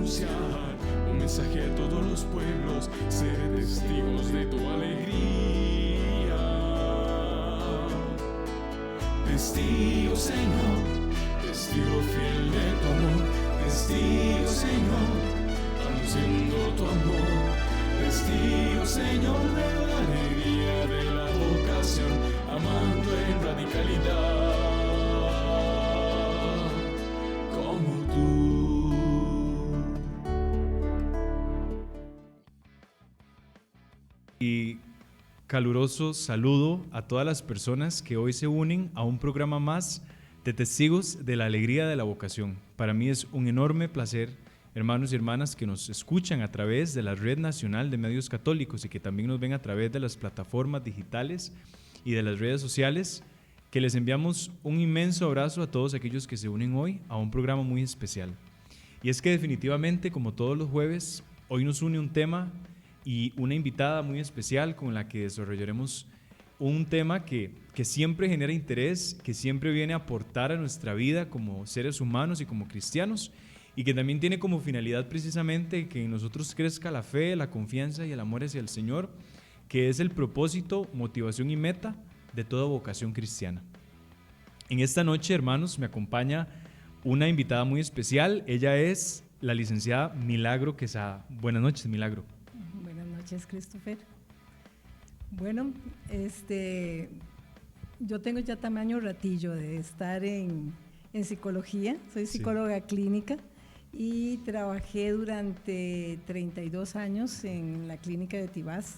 anunciar un mensaje a todos los pueblos, ser testigos de tu alegría. Testigo, Señor, testigo fiel de tu amor, testigo, Señor, anunciando tu amor, testigo, Señor, de la alegría de la vocación, amando en radicalidad como tú. Y caluroso saludo a todas las personas que hoy se unen a un programa más de Testigos de la Alegría de la Vocación. Para mí es un enorme placer, hermanos y hermanas, que nos escuchan a través de la Red Nacional de Medios Católicos y que también nos ven a través de las plataformas digitales y de las redes sociales, que les enviamos un inmenso abrazo a todos aquellos que se unen hoy a un programa muy especial. Y es que definitivamente, como todos los jueves, hoy nos une un tema y una invitada muy especial con la que desarrollaremos un tema que siempre genera interés, que siempre viene a aportar a nuestra vida como seres humanos y como cristianos, y que también tiene como finalidad precisamente que en nosotros crezca la fe, la confianza y el amor hacia el Señor, que es el propósito, motivación y meta de toda vocación cristiana. En esta noche, hermanos, me acompaña una invitada muy especial. Ella es la licenciada Milagro Quesada. Buenas noches, Milagro. Buenas noches, Christopher. Bueno, yo tengo ya tamaño ratillo de estar en psicología. Soy psicóloga clínica y trabajé durante 32 años en la clínica de Tibás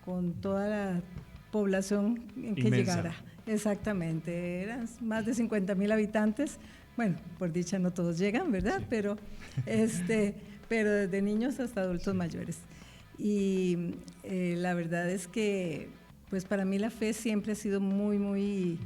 con toda la población en que llegara. Exactamente, eran más de 50,000 habitantes. Bueno, por dicha no todos llegan, ¿verdad? Sí. Pero desde niños hasta adultos mayores. Y la verdad es que pues para mí la fe siempre ha sido muy, muy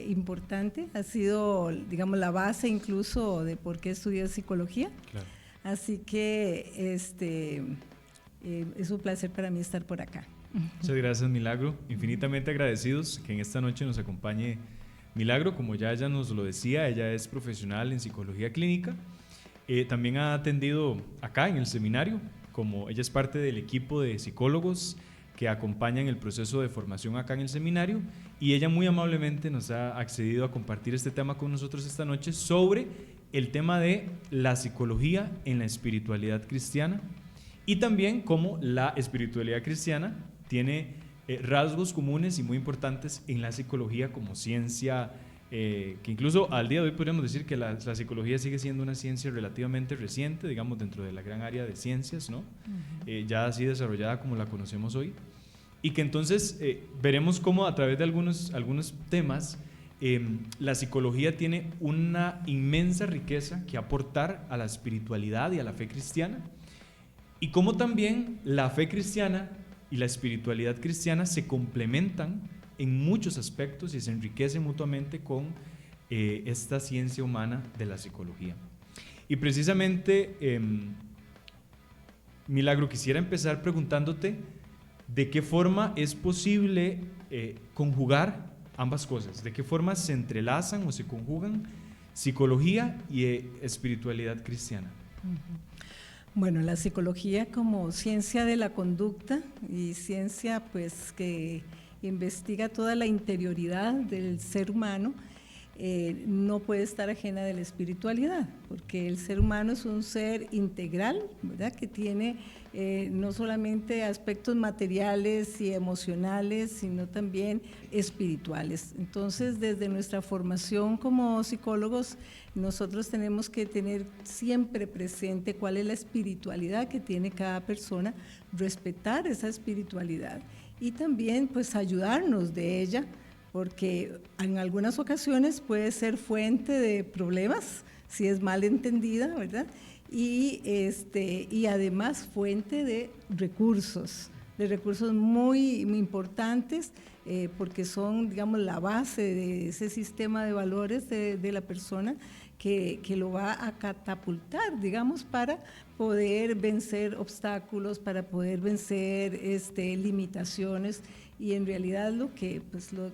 importante. Ha sido, digamos, la base incluso de por qué estudié psicología. Claro. Así que es un placer para mí estar por acá. Muchas gracias, Milagro. Infinitamente agradecidos que en esta noche nos acompañe Milagro. Como ya ella nos lo decía, ella es profesional en psicología clínica. También ha atendido acá en el seminario, como ella es parte del equipo de psicólogos que acompañan el proceso de formación acá en el seminario, y ella muy amablemente nos ha accedido a compartir este tema con nosotros esta noche sobre el tema de la psicología en la espiritualidad cristiana, y también cómo la espiritualidad cristiana tiene rasgos comunes y muy importantes en la psicología como ciencia, que incluso al día de hoy podríamos decir que la psicología sigue siendo una ciencia relativamente reciente, digamos, dentro de la gran área de ciencias, ¿no? Ya así desarrollada como la conocemos hoy, y que entonces veremos cómo a través de algunos temas la psicología tiene una inmensa riqueza que aportar a la espiritualidad y a la fe cristiana, y cómo también la fe cristiana y la espiritualidad cristiana se complementan en muchos aspectos y se enriquecen mutuamente con esta ciencia humana de la psicología. Y precisamente, Milagro, quisiera empezar preguntándote de qué forma es posible conjugar ambas cosas, de qué forma se entrelazan o se conjugan psicología y espiritualidad cristiana. Bueno, la psicología como ciencia de la conducta y ciencia pues que investiga toda la interioridad del ser humano, no puede estar ajena de la espiritualidad, porque el ser humano es un ser integral, ¿verdad? Que tiene no solamente aspectos materiales y emocionales, sino también espirituales. Entonces, desde nuestra formación como psicólogos, nosotros tenemos que tener siempre presente cuál es la espiritualidad que tiene cada persona, respetar esa espiritualidad y también pues ayudarnos de ella, porque en algunas ocasiones puede ser fuente de problemas si es mal entendida, ¿verdad? Y además fuente de recursos muy importantes, porque son, digamos, la base de ese sistema de valores de la persona que lo va a catapultar, digamos, para poder vencer obstáculos, para poder vencer limitaciones y en realidad lo que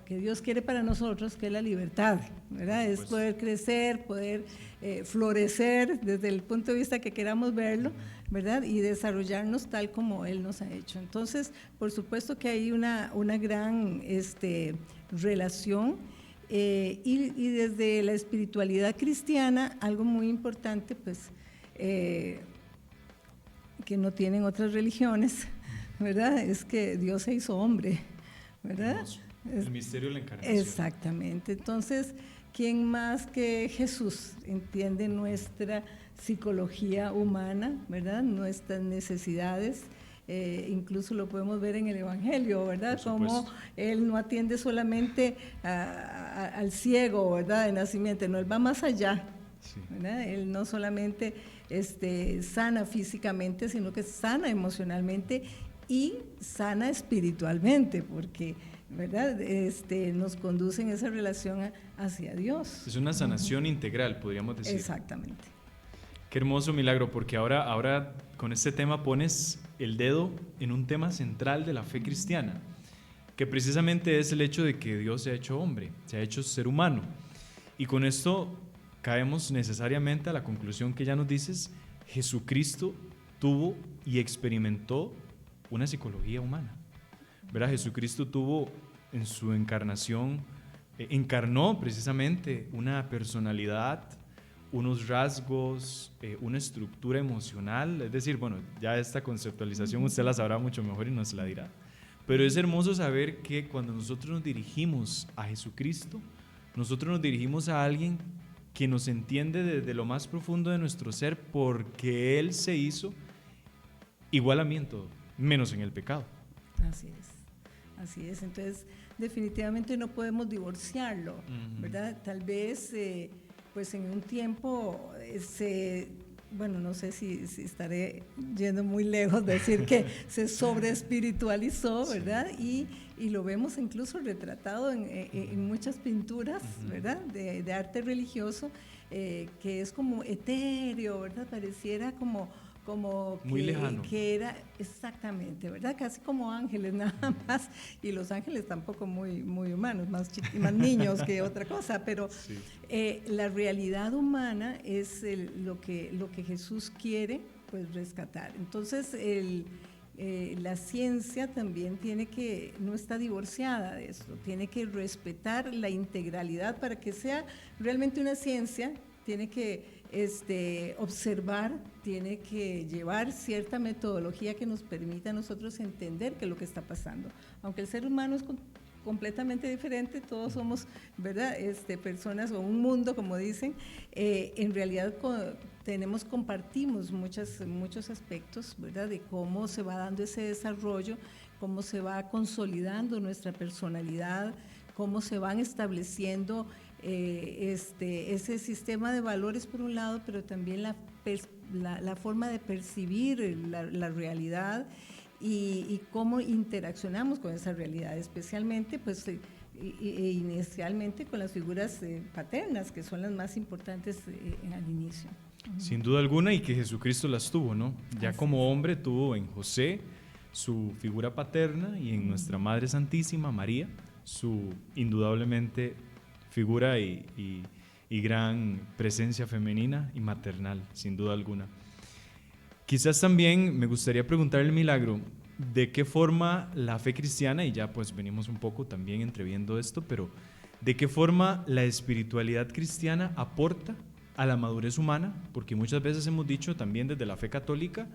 Dios quiere para nosotros, que es la libertad, ¿verdad? Es poder crecer, poder florecer desde el punto de vista que queramos verlo, ¿verdad? Y desarrollarnos tal como Él nos ha hecho. Entonces, por supuesto que hay una gran relación, y desde la espiritualidad cristiana, algo muy importante, pues, que no tienen otras religiones, ¿verdad? Es que Dios se hizo hombre, ¿verdad? El misterio de la encarnación. Exactamente. Entonces, ¿quién más que Jesús entiende nuestra psicología humana, ¿verdad? Nuestras necesidades. Incluso lo podemos ver en el Evangelio, ¿verdad? Como Él no atiende solamente al ciego, ¿verdad? De nacimiento, no, Él va más allá, ¿verdad? Él no solamente sana físicamente, sino que sana emocionalmente y sana espiritualmente, porque, ¿verdad? Nos conduce en esa relación hacia Dios. Es una sanación integral, podríamos decir. Exactamente. Qué hermoso, Milagro, porque ahora con este tema pones el dedo en un tema central de la fe cristiana, que precisamente es el hecho de que Dios se ha hecho hombre, se ha hecho ser humano. Y con esto caemos necesariamente a la conclusión que ya nos dices: Jesucristo tuvo y experimentó una psicología humana, ¿verdad? Jesucristo tuvo en su encarnación, encarnó precisamente una personalidad, unos rasgos, una estructura emocional, es decir, bueno, ya esta conceptualización usted la sabrá mucho mejor y nos la dirá, pero es hermoso saber que cuando nosotros nos dirigimos a Jesucristo, nosotros nos dirigimos a alguien que nos entiende desde lo más profundo de nuestro ser, porque Él se hizo igual a mí en todo, menos en el pecado. Así es, entonces definitivamente no podemos divorciarlo, ¿verdad? Tal vez pues en un tiempo bueno, no sé si estaré yendo muy lejos de decir que se sobreespiritualizó, ¿verdad? Y lo vemos incluso retratado en muchas pinturas, ¿verdad? De arte religioso, que es como etéreo, ¿verdad? Pareciera como muy lejano. Que era exactamente, ¿verdad? Casi como ángeles nada más, y los ángeles tampoco muy humanos, más niños que otra cosa, pero sí. La realidad humana es lo que Jesús quiere, pues, rescatar. Entonces, la ciencia también no está divorciada de esto, tiene que respetar la integralidad para que sea realmente una ciencia. Tiene que observar, tiene que llevar cierta metodología que nos permita a nosotros entender qué es lo que está pasando. Aunque el ser humano es completamente diferente, todos somos, ¿verdad? Personas o un mundo, como dicen, en realidad compartimos muchos aspectos, ¿verdad? De cómo se va dando ese desarrollo, cómo se va consolidando nuestra personalidad, cómo se van estableciendo ese sistema de valores por un lado, pero también la forma de percibir la realidad y cómo interaccionamos con esa realidad, especialmente pues inicialmente con las figuras paternas, que son las más importantes al inicio. Sin duda alguna, y que Jesucristo las tuvo, ¿no? Ya como hombre tuvo en José su figura paterna y en nuestra Madre Santísima, María, su indudablemente figura y gran presencia femenina y maternal, sin duda alguna. Quizás también me gustaría preguntarle, Milagro, ¿de qué forma la fe cristiana, y ya pues venimos un poco también entreviendo esto, pero ¿de qué forma la espiritualidad cristiana aporta a la madurez humana? Porque muchas veces hemos dicho también desde la fe católica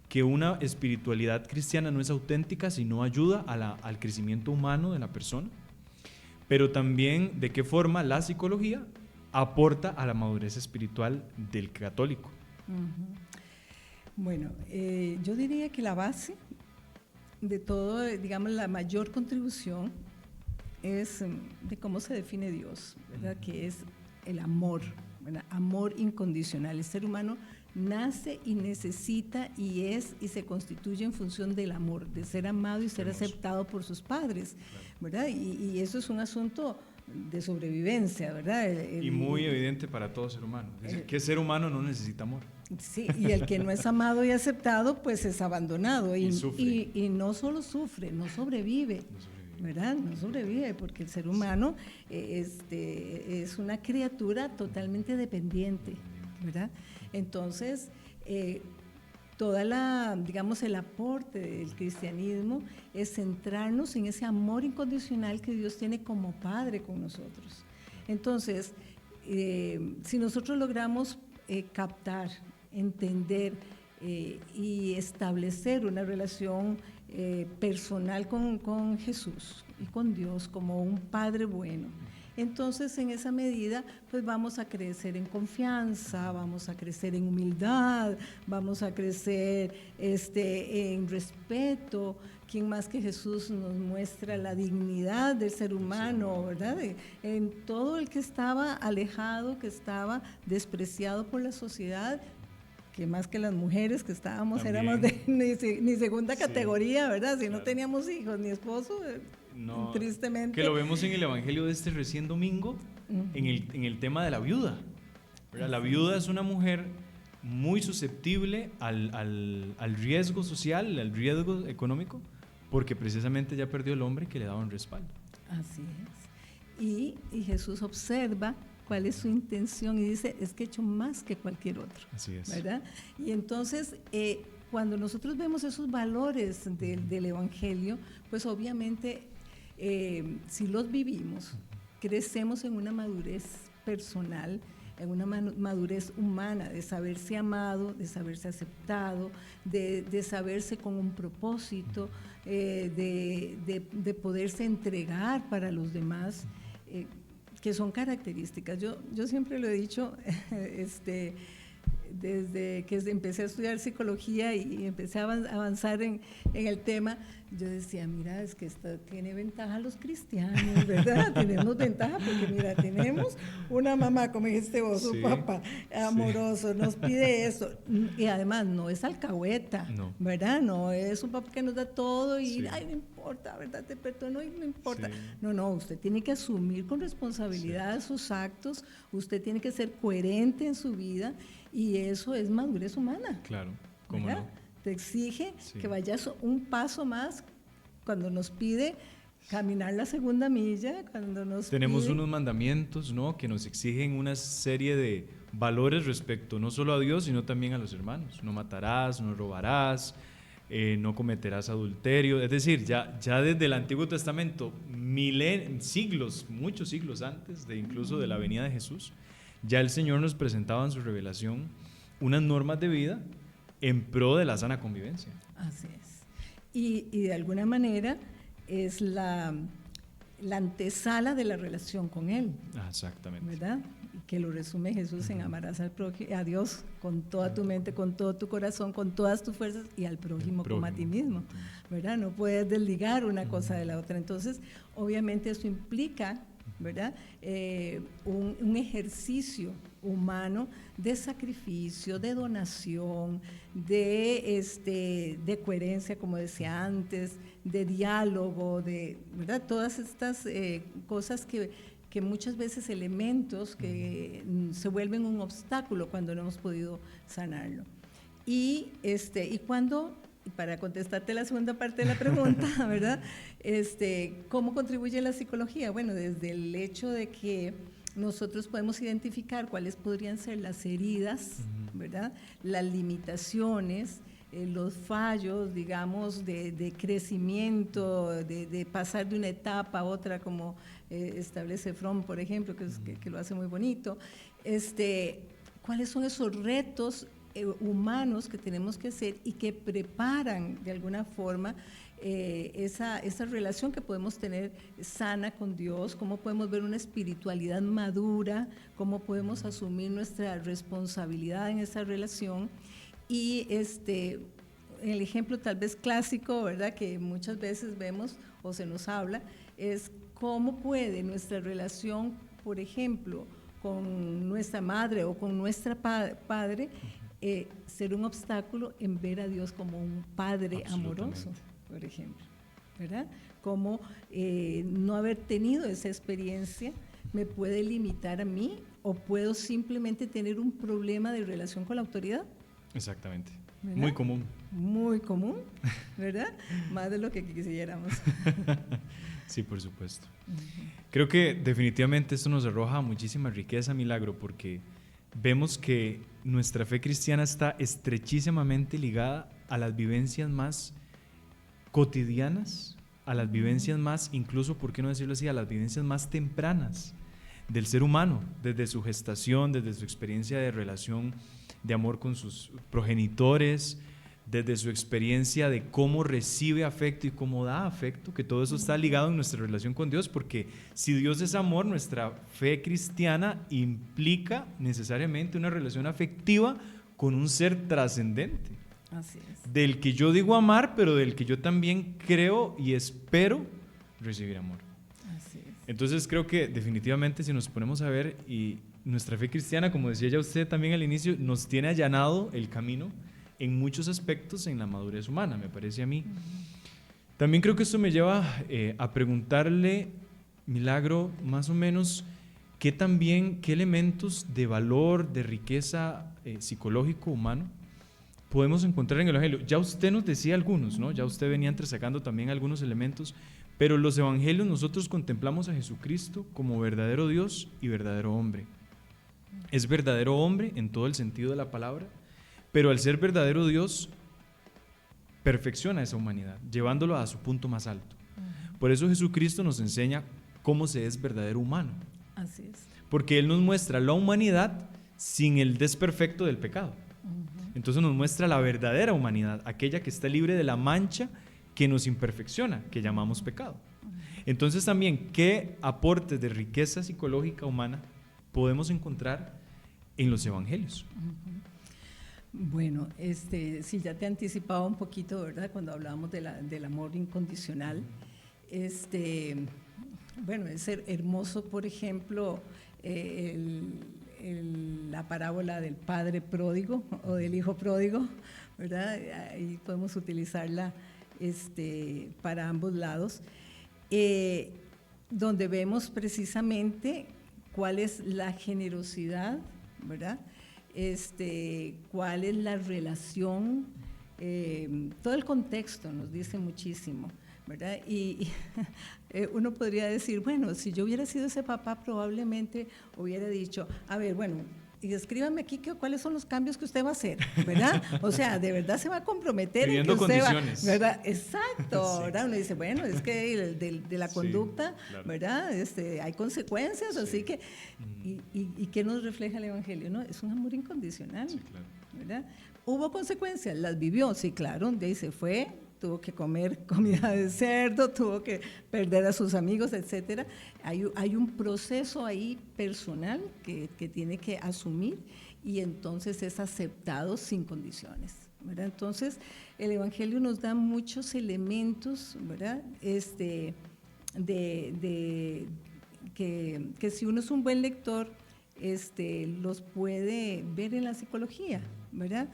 que una espiritualidad cristiana no es auténtica, sino ayuda al crecimiento humano de la persona. Pero también de qué forma la psicología aporta a la madurez espiritual del católico. Bueno, yo diría que la base de todo, digamos, la mayor contribución es de cómo se define Dios, ¿verdad? Que es el amor, ¿verdad? Amor incondicional. El ser humano nace y necesita y se constituye en función del amor, de ser amado y ser aceptado por sus padres, ¿verdad? Y eso es un asunto de sobrevivencia, ¿verdad? Y muy evidente para todo ser humano. Es decir, ¿qué ser humano no necesita amor? Sí, y el que no es amado y aceptado, pues es abandonado. Y no solo sufre, no sobrevive. ¿verdad? No sobrevive porque el ser humano es una criatura totalmente dependiente, ¿verdad? Entonces, digamos, el aporte del cristianismo es centrarnos en ese amor incondicional que Dios tiene como Padre con nosotros. Entonces, si nosotros logramos captar, entender y establecer una relación personal con Jesús y con Dios como un Padre bueno, entonces en esa medida pues vamos a crecer en confianza, vamos a crecer en humildad, vamos a crecer en respeto. ¿Quién más que Jesús nos muestra la dignidad del ser humano, verdad? En todo el que estaba alejado, que estaba despreciado por la sociedad, que más que las mujeres que estábamos, también éramos de ni segunda categoría, ¿verdad? Si no teníamos hijos ni esposo, no, tristemente. Que lo vemos en el Evangelio de este recién domingo, en el tema de la viuda, ¿verdad? La viuda es una mujer muy susceptible al riesgo social, al riesgo económico, porque precisamente ya perdió el hombre que le daba un respaldo. Así es. Y Jesús observa cuál es su intención y dice, es que he hecho más que cualquier otro. Así es. ¿Verdad? Y entonces, cuando nosotros vemos esos valores del Evangelio, pues obviamente, si los vivimos, crecemos en una madurez personal, en una madurez humana, de saberse amado, de saberse aceptado, de saberse con un propósito, de poderse entregar para los demás, que son características. Yo siempre lo he dicho, desde que empecé a estudiar psicología y empecé a avanzar en el tema, yo decía, mira, es que esto tiene ventaja los cristianos, ¿verdad? Tenemos ventaja porque, mira, tenemos una mamá, como dijiste vos, un papá amoroso, nos pide eso, y además no es alcahueta, no, ¿verdad? No es un papá que nos da todo y, ay, no importa, ¿verdad? Te perdono y no importa. No, usted tiene que asumir con responsabilidad sus actos, usted tiene que ser coherente en su vida, y eso es madurez humana. Claro, ¿cómo ¿verdad? no? Te exige que vayas un paso más cuando nos pide caminar la segunda milla, cuando nos tenemos unos mandamientos, ¿no?, que nos exigen una serie de valores respecto no solo a Dios, sino también a los hermanos. No matarás, no robarás, no cometerás adulterio. Es decir, ya desde el Antiguo Testamento, siglos, muchos siglos antes de incluso de la venida de Jesús, ya el Señor nos presentaba en su revelación unas normas de vida en pro de la sana convivencia. Así es. Y de alguna manera es la antesala de la relación con Él. Exactamente. ¿Verdad? Que lo resume Jesús en amarás a Dios con toda tu mente, con todo tu corazón, con todas tus fuerzas, y al prójimo como a ti mismo, ¿verdad? No puedes desligar una cosa de la otra. Entonces, obviamente eso implica, ¿verdad? Un ejercicio humano de sacrificio, de donación, de coherencia, como decía antes, de diálogo, ¿verdad? Todas estas cosas que muchas veces elementos que se vuelven un obstáculo cuando no hemos podido sanarlo. Y cuando, para contestarte la segunda parte de la pregunta, ¿verdad? ¿Cómo contribuye la psicología? Bueno, desde el hecho de que nosotros podemos identificar cuáles podrían ser las heridas, ¿verdad? Las limitaciones, los fallos, digamos, de crecimiento, de pasar de una etapa a otra, como establece Fromm, por ejemplo, que lo hace muy bonito. ¿Cuáles son esos retos humanos que tenemos que hacer y que preparan de alguna forma esa relación que podemos tener sana con Dios? ¿Cómo podemos ver una espiritualidad madura? ¿Cómo podemos asumir nuestra responsabilidad en esa relación? Y el ejemplo tal vez clásico, ¿verdad?, que muchas veces vemos o se nos habla, es cómo puede nuestra relación, por ejemplo, con nuestra madre o con nuestra padre, ser un obstáculo en ver a Dios como un padre amoroso, por ejemplo, ¿verdad? Como no haber tenido esa experiencia me puede limitar a mí, o puedo simplemente tener un problema de relación con la autoridad. Exactamente. ¿Verdad? Muy común. Muy común, ¿verdad? Más de lo que quisiéramos. Sí, por supuesto. Creo que definitivamente esto nos arroja muchísima riqueza, Milagro, porque vemos que nuestra fe cristiana está estrechísimamente ligada a las vivencias más cotidianas, a las vivencias más, incluso, ¿por qué no decirlo así?, a las vivencias más tempranas del ser humano, desde su gestación, desde su experiencia de relación de amor con sus progenitores, desde su experiencia de cómo recibe afecto y cómo da afecto, que todo eso está ligado en nuestra relación con Dios, porque si Dios es amor, nuestra fe cristiana implica necesariamente una relación afectiva con un ser trascendente. Así es. Del que yo digo amar, pero del que yo también creo y espero recibir amor. Así es. Entonces creo que definitivamente si nos ponemos a ver, y nuestra fe cristiana, como decía ya usted también al inicio, nos tiene allanado el camino en muchos aspectos en la madurez humana, me parece a mí. También creo que esto me lleva a preguntarle, Milagro, más o menos, qué elementos de valor, de riqueza psicológico humano podemos encontrar en el Evangelio. Ya usted nos decía algunos, ¿no? Ya usted venía entresacando también algunos elementos, pero los Evangelios nosotros contemplamos a Jesucristo como verdadero Dios y verdadero hombre. Es verdadero hombre en todo el sentido de la palabra, pero al ser verdadero Dios, perfecciona esa humanidad, llevándolo a su punto más alto. Por eso Jesucristo nos enseña cómo se es verdadero humano. Así es. Porque Él nos muestra la humanidad sin el desperfecto del pecado. Entonces nos muestra la verdadera humanidad, aquella que está libre de la mancha que nos imperfecciona, que llamamos pecado. Entonces también, ¿qué aportes de riqueza psicológica humana podemos encontrar en los Evangelios? Bueno, sí, ya te anticipaba un poquito, ¿verdad?, cuando hablábamos del amor incondicional. Bueno, es hermoso, por ejemplo, la parábola del padre pródigo o del hijo pródigo, ¿verdad? Ahí podemos utilizarla para ambos lados, donde vemos precisamente cuál es la generosidad, ¿verdad? Cuál es la relación, todo el contexto nos dice muchísimo, ¿verdad? Y uno podría decir, bueno, si yo hubiera sido ese papá, probablemente hubiera dicho, a ver, bueno, y escríbame aquí cuáles son los cambios que usted va a hacer, ¿verdad? O sea, de verdad se va a comprometer en que usted condiciones. va, ¿verdad? Exacto, Sí. ¿verdad? Uno dice, bueno, es que de la conducta, sí, claro. ¿verdad? Hay consecuencias, Sí. así que, ¿y qué nos refleja el Evangelio? ¿No? Es un amor incondicional, Sí, claro. ¿verdad? ¿Hubo consecuencias? ¿Las vivió? Sí, claro, de ahí se fue, tuvo que comer comida de cerdo, tuvo que perder a sus amigos, etcétera. Hay un proceso ahí personal que tiene que asumir y entonces es aceptado sin condiciones, ¿verdad? Entonces, el Evangelio nos da muchos elementos, ¿verdad? Que si uno es un buen lector, los puede ver en la psicología, ¿verdad?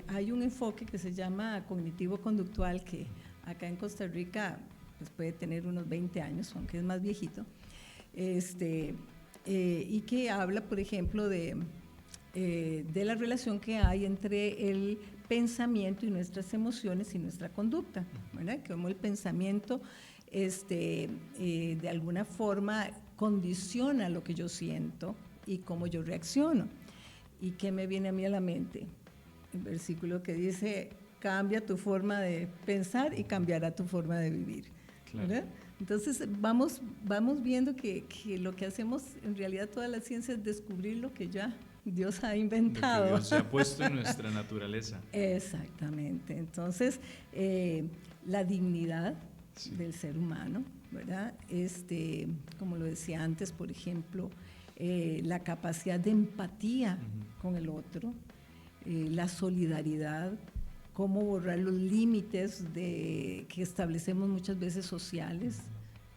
Hay un enfoque que se llama cognitivo-conductual que acá en Costa Rica pues puede tener unos 20 años, aunque es más viejito, y que habla, por ejemplo, de la relación que hay entre el pensamiento y nuestras emociones y nuestra conducta, ¿verdad? Como el pensamiento de alguna forma condiciona lo que yo siento y cómo yo reacciono. ¿Y qué me viene a mí a la mente? El versículo que dice, cambia tu forma de pensar y cambiará tu forma de vivir. Claro. ¿Verdad? Entonces vamos viendo que lo que hacemos en realidad toda la ciencia es descubrir lo que ya Dios ha inventado. Lo que Dios se ha puesto en nuestra naturaleza. Exactamente. Entonces, la dignidad Sí. del ser humano, ¿verdad? Como lo decía antes, por ejemplo, la capacidad de empatía con el otro, la solidaridad, cómo borrar los límites que establecemos muchas veces sociales,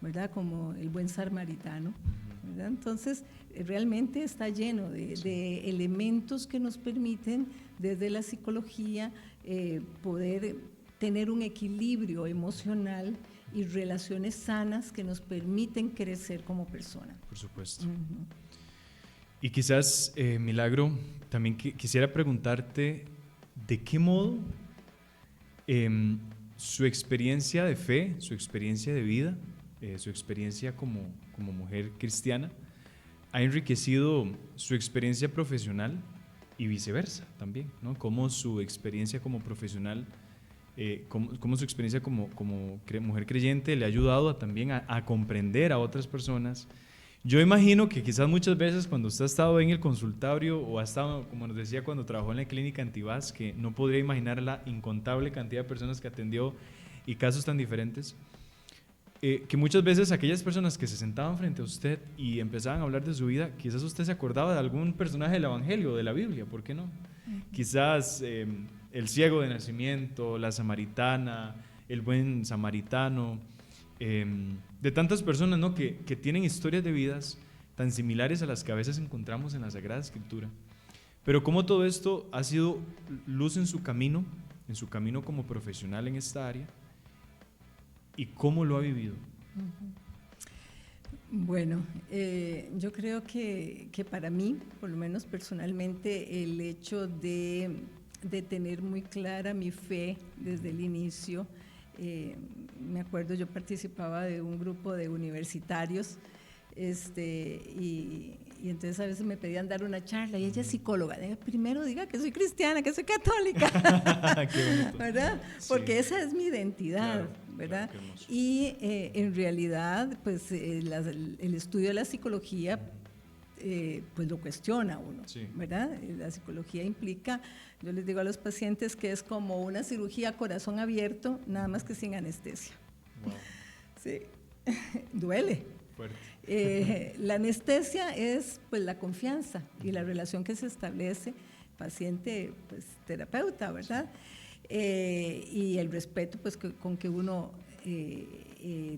¿verdad? Como el buen samaritano, ¿verdad? Entonces, realmente está lleno de elementos que nos permiten, desde la psicología, poder tener un equilibrio emocional y relaciones sanas que nos permiten crecer como persona. Por supuesto. Y quizás, Milagro, también quisiera preguntarte de qué modo su experiencia de fe, su experiencia de vida, su experiencia como mujer cristiana ha enriquecido su experiencia profesional y viceversa también, ¿no? Cómo su experiencia como profesional, cómo su experiencia como mujer creyente le ha ayudado también a comprender a otras personas. Yo imagino que quizás muchas veces cuando usted ha estado en el consultorio o ha estado, como nos decía, cuando trabajó en la clínica Antibás, que no podría imaginar la incontable cantidad de personas que atendió y casos tan diferentes, que muchas veces aquellas personas que se sentaban frente a usted y empezaban a hablar de su vida, quizás usted se acordaba de algún personaje del Evangelio o de la Biblia, ¿por qué no? Quizás el ciego de nacimiento, la samaritana, el buen samaritano, de tantas personas, ¿no? que tienen historias de vidas tan similares a las que a veces encontramos en la Sagrada Escritura. Pero cómo todo esto ha sido luz en su camino como profesional en esta área, y cómo lo ha vivido. Bueno, yo creo que para mí, por lo menos personalmente, el hecho de tener muy clara mi fe desde el inicio, me acuerdo, yo participaba de un grupo de universitarios, y entonces a veces me pedían dar una charla, y ella es psicóloga, primero diga que soy cristiana, que soy católica. Qué bonito. ¿Verdad? Porque sí, esa es mi identidad, claro, ¿verdad? Claro, y en realidad, pues el estudio de la psicología, pues lo cuestiona uno, sí, ¿verdad? La psicología implica, yo les digo a los pacientes que es como una cirugía a corazón abierto, nada más que sin anestesia. Wow. Sí, duele. La anestesia es pues la confianza y la relación que se establece paciente pues terapeuta, ¿verdad? Y el respeto pues con que uno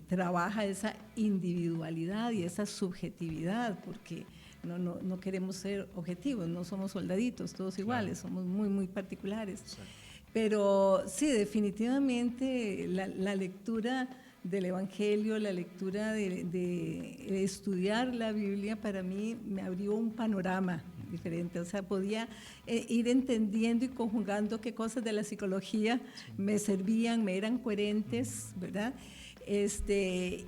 trabaja esa individualidad y esa subjetividad, porque no queremos ser objetivos, no somos soldaditos todos iguales, claro, somos muy muy particulares. Exacto. Pero sí, definitivamente la lectura del Evangelio, la lectura de estudiar la Biblia, para mí me abrió un panorama diferente, o sea, podía ir entendiendo y conjugando qué cosas de la psicología me servían, me eran coherentes, ¿verdad?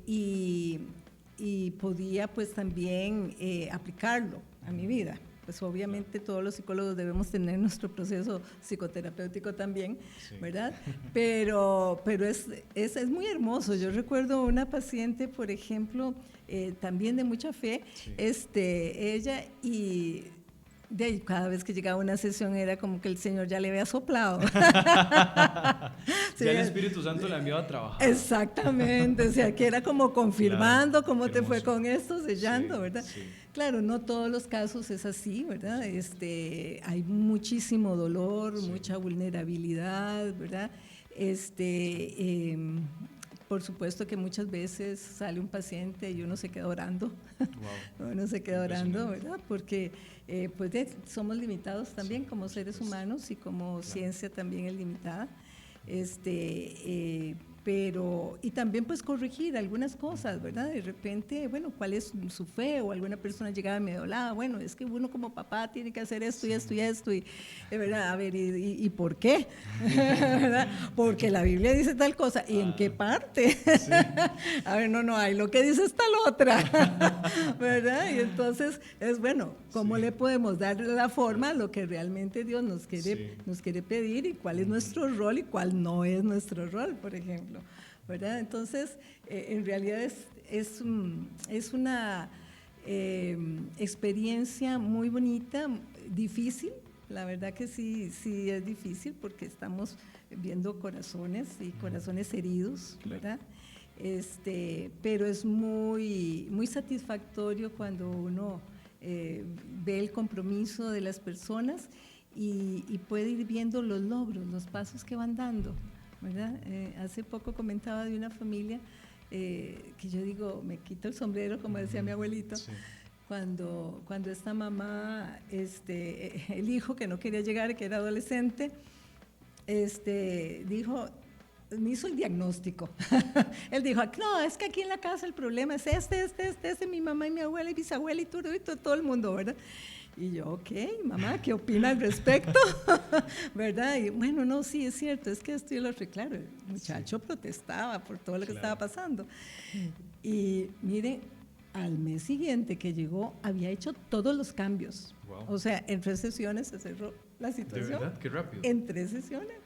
Y podía pues también aplicarlo a mi vida. Pues obviamente todos los psicólogos debemos tener nuestro proceso psicoterapéutico también, sí, ¿verdad? Pero es muy hermoso. Yo recuerdo una paciente, por ejemplo, también de mucha fe, sí, ella y cada vez que llegaba a una sesión era como que el Señor ya le había soplado. Sí, ya el Espíritu Santo la envió a trabajar. Exactamente, o sea, que era como confirmando, claro, cómo te fue con esto, sellando, sí, ¿verdad? Sí. Claro, no todos los casos es así, ¿verdad? Hay muchísimo dolor, sí, mucha vulnerabilidad, ¿verdad? Por supuesto que muchas veces sale un paciente y uno se queda orando, wow, uno se queda orando, ¿verdad? Porque pues somos limitados también, sí, como seres humanos, y como claro, ciencia también es limitada, pero y también pues corregir algunas cosas, ¿verdad? De repente, bueno, ¿cuál es su fe? O alguna persona llegaba medio hablada, bueno, es que uno como papá tiene que hacer esto y esto y esto, y ¿verdad? A ver, ¿y por qué? ¿Verdad? Porque la Biblia dice tal cosa, ¿y en qué parte? Sí. A ver, no hay, lo que dice es tal otra, ¿verdad? Y entonces es bueno, ¿cómo sí, le podemos dar la forma a lo que realmente Dios nos quiere pedir, y cuál es nuestro rol y cuál no es nuestro rol, por ejemplo, ¿verdad? Entonces, en realidad es una experiencia muy bonita, difícil, la verdad que sí es difícil, porque estamos viendo corazones y corazones heridos, ¿verdad? Pero es muy, muy satisfactorio cuando uno ve el compromiso de las personas y puede ir viendo los logros, los pasos que van dando, ¿verdad? Hace poco comentaba de una familia que yo digo, me quito el sombrero, como decía mi abuelito, sí, cuando esta mamá, el hijo que no quería llegar, que era adolescente, dijo, me hizo el diagnóstico. Él dijo, no, es que aquí en la casa el problema es mi mamá y mi abuela y bisabuela y todo el mundo, ¿verdad? Y yo, ok, mamá, ¿qué opina al respecto? ¿Verdad? Y bueno, no, sí, es cierto, es que esto y lo otro. Y claro, el muchacho protestaba por todo lo que estaba pasando. Y mire, al mes siguiente que llegó, había hecho todos los cambios. Wow. O sea, en 3 sesiones se cerró la situación. ¿De verdad? Qué rápido. En 3 sesiones.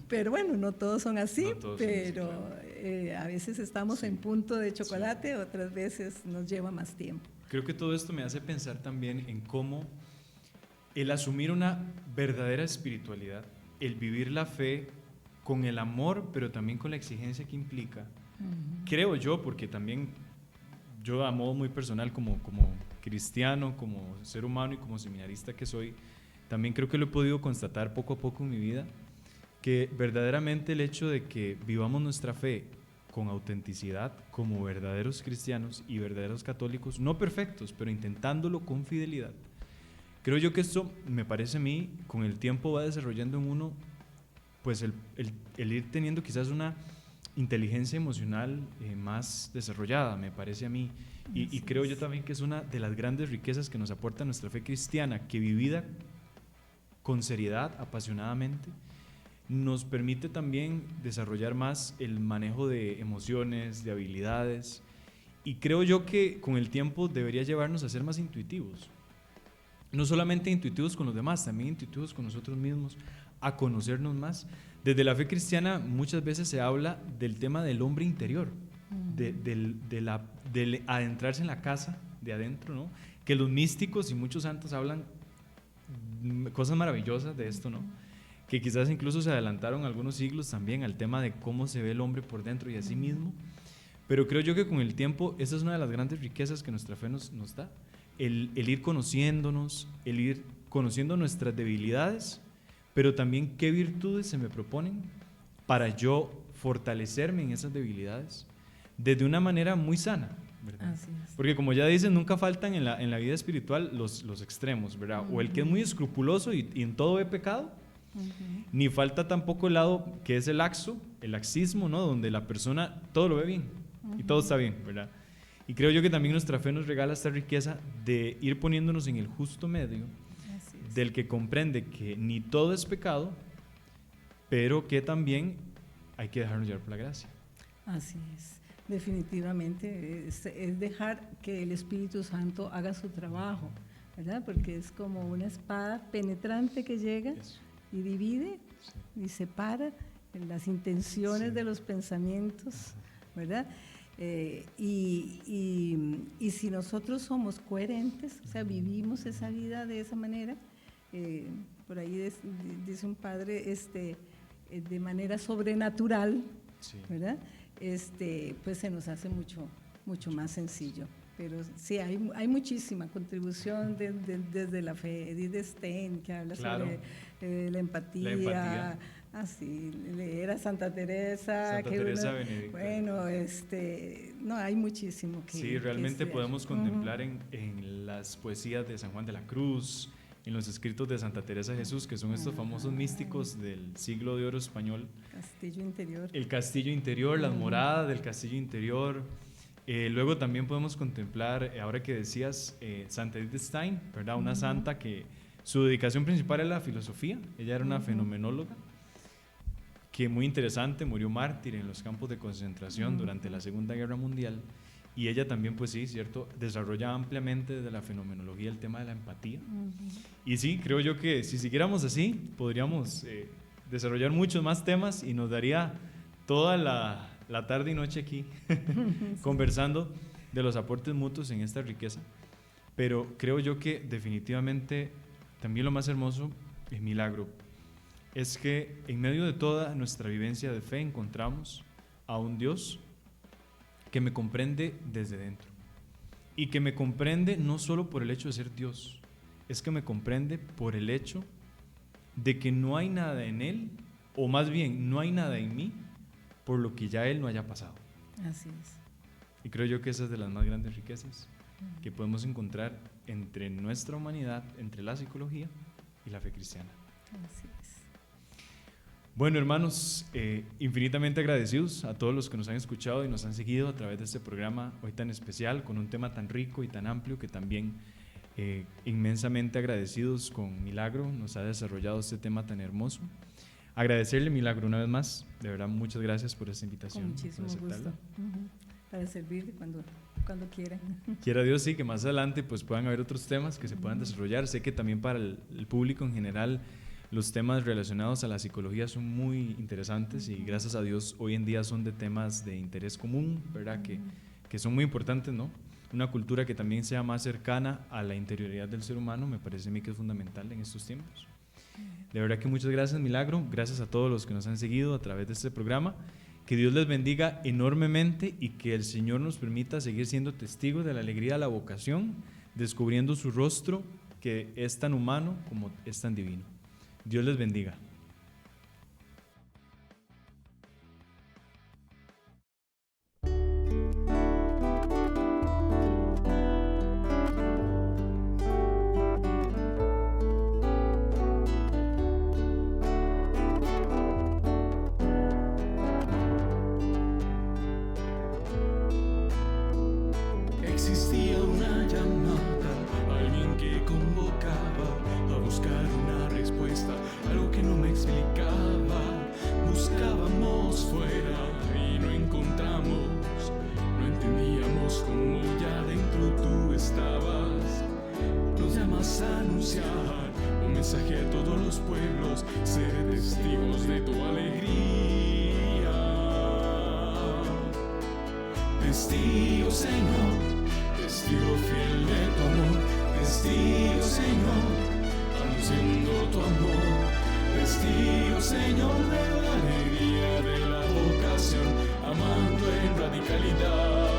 Pero bueno, no todos son así, No todos pero son así, claro. A veces estamos en punto de chocolate, otras veces nos lleva más tiempo. Creo que todo esto me hace pensar también en cómo el asumir una verdadera espiritualidad, el vivir la fe con el amor, pero también con la exigencia que implica, creo yo, porque también yo a modo muy personal como cristiano, como ser humano y como seminarista que soy, también creo que lo he podido constatar poco a poco en mi vida, que verdaderamente el hecho de que vivamos nuestra fe con autenticidad, como verdaderos cristianos y verdaderos católicos, no perfectos, pero intentándolo con fidelidad. Creo yo que esto, me parece a mí, con el tiempo va desarrollando en uno, pues el ir teniendo quizás una inteligencia emocional más desarrollada, me parece a mí. Y creo yo también que es una de las grandes riquezas que nos aporta nuestra fe cristiana, que vivida con seriedad, apasionadamente, nos permite también desarrollar más el manejo de emociones, de habilidades, y creo yo que con el tiempo debería llevarnos a ser más intuitivos. No solamente intuitivos con los demás, también intuitivos con nosotros mismos, a conocernos más. Desde la fe cristiana muchas veces se habla del tema del hombre interior, del adentrarse en la casa de adentro, ¿no? Que los místicos y muchos santos hablan cosas maravillosas de esto, ¿no? Que quizás incluso se adelantaron algunos siglos también al tema de cómo se ve el hombre por dentro y a sí mismo, pero creo yo que con el tiempo esa es una de las grandes riquezas que nuestra fe nos da, el ir conociéndonos, el ir conociendo nuestras debilidades, pero también qué virtudes se me proponen para yo fortalecerme en esas debilidades desde una manera muy sana, ¿verdad? Así es. Porque como ya dicen, nunca faltan en la vida espiritual los extremos, ¿verdad? O el que es muy escrupuloso y en todo ve pecado, ni falta tampoco el lado que es el laxismo, ¿no? Donde la persona todo lo ve bien y todo está bien, ¿verdad? Y creo yo que también nuestra fe nos regala esta riqueza de ir poniéndonos en el justo medio, del que comprende que ni todo es pecado, pero que también hay que dejarnos llevar por la gracia. Así es, definitivamente es dejar que el Espíritu Santo haga su trabajo, ¿verdad? Porque es como una espada penetrante que llega y divide y separa las intenciones de los pensamientos, ¿verdad? Y si nosotros somos coherentes, o sea, vivimos esa vida de esa manera, por ahí dice un padre, de manera sobrenatural, ¿verdad? Pues se nos hace mucho más sencillo. Pero sí, hay muchísima contribución desde la fe. Edith Stein, que habla sobre la empatía. Así, leer a Santa Teresa. Benedicta. Bueno, no, hay muchísimo que sí, realmente que podemos contemplar en las poesías de San Juan de la Cruz, en los escritos de Santa Teresa de Jesús, que son estos famosos místicos del siglo de oro español. Castillo interior. El castillo interior, las moradas del castillo interior. Luego también podemos contemplar, ahora que decías, Santa Edith Stein, ¿verdad? Una santa que su dedicación principal era la filosofía. Ella era una fenomenóloga, que muy interesante, murió mártir en los campos de concentración durante la Segunda Guerra Mundial. Y ella también, pues sí, cierto, desarrolla ampliamente desde la fenomenología el tema de la empatía. Y sí, creo yo que si siguiéramos así, podríamos desarrollar muchos más temas y nos daría toda la tarde y noche aquí conversando de los aportes mutuos en esta riqueza. Pero creo yo que definitivamente también lo más hermoso es milagro. Es que en medio de toda nuestra vivencia de fe encontramos a un Dios que me comprende desde dentro y que me comprende no solo por el hecho de ser Dios, es que me comprende por el hecho de que no hay nada en Él, o más bien no hay nada en mí por lo que ya Él no haya pasado. Así es. Y creo yo que esa es de las más grandes riquezas que podemos encontrar entre nuestra humanidad, entre la psicología y la fe cristiana. Así es. Bueno, hermanos, infinitamente agradecidos a todos los que nos han escuchado y nos han seguido a través de este programa hoy tan especial, con un tema tan rico y tan amplio que también inmensamente agradecidos con Milagro nos ha desarrollado este tema tan hermoso. Agradecerle, Milagro, una vez más, de verdad, muchas gracias por esta invitación. Con muchísimo gusto, para servir cuando quieran. Quiera Dios, sí, que más adelante pues puedan haber otros temas que se puedan desarrollar. Sé que también para el público en general los temas relacionados a la psicología son muy interesantes y gracias a Dios hoy en día son de temas de interés común, ¿verdad? Que son muy importantes, ¿no? Una cultura que también sea más cercana a la interioridad del ser humano me parece a mí que es fundamental en estos tiempos. De verdad que muchas gracias, Milagro, gracias a todos los que nos han seguido a través de este programa. Que Dios les bendiga enormemente y que el Señor nos permita seguir siendo testigos de la alegría de la vocación, descubriendo su rostro que es tan humano como es tan divino. Dios les bendiga. Existía una llamada, alguien que convocaba a buscar una respuesta, algo que no me explicaba. Buscábamos fuera y no encontramos, no entendíamos cómo ya dentro tú estabas. Nos llamas a anunciar un mensaje a todos los pueblos, ser testigos de tu alegría. Testigo, Señor, testigo fiel de tu amor, testigo, Señor, anunciando tu amor, testigo, Señor, de la alegría de la vocación, amando en radicalidad.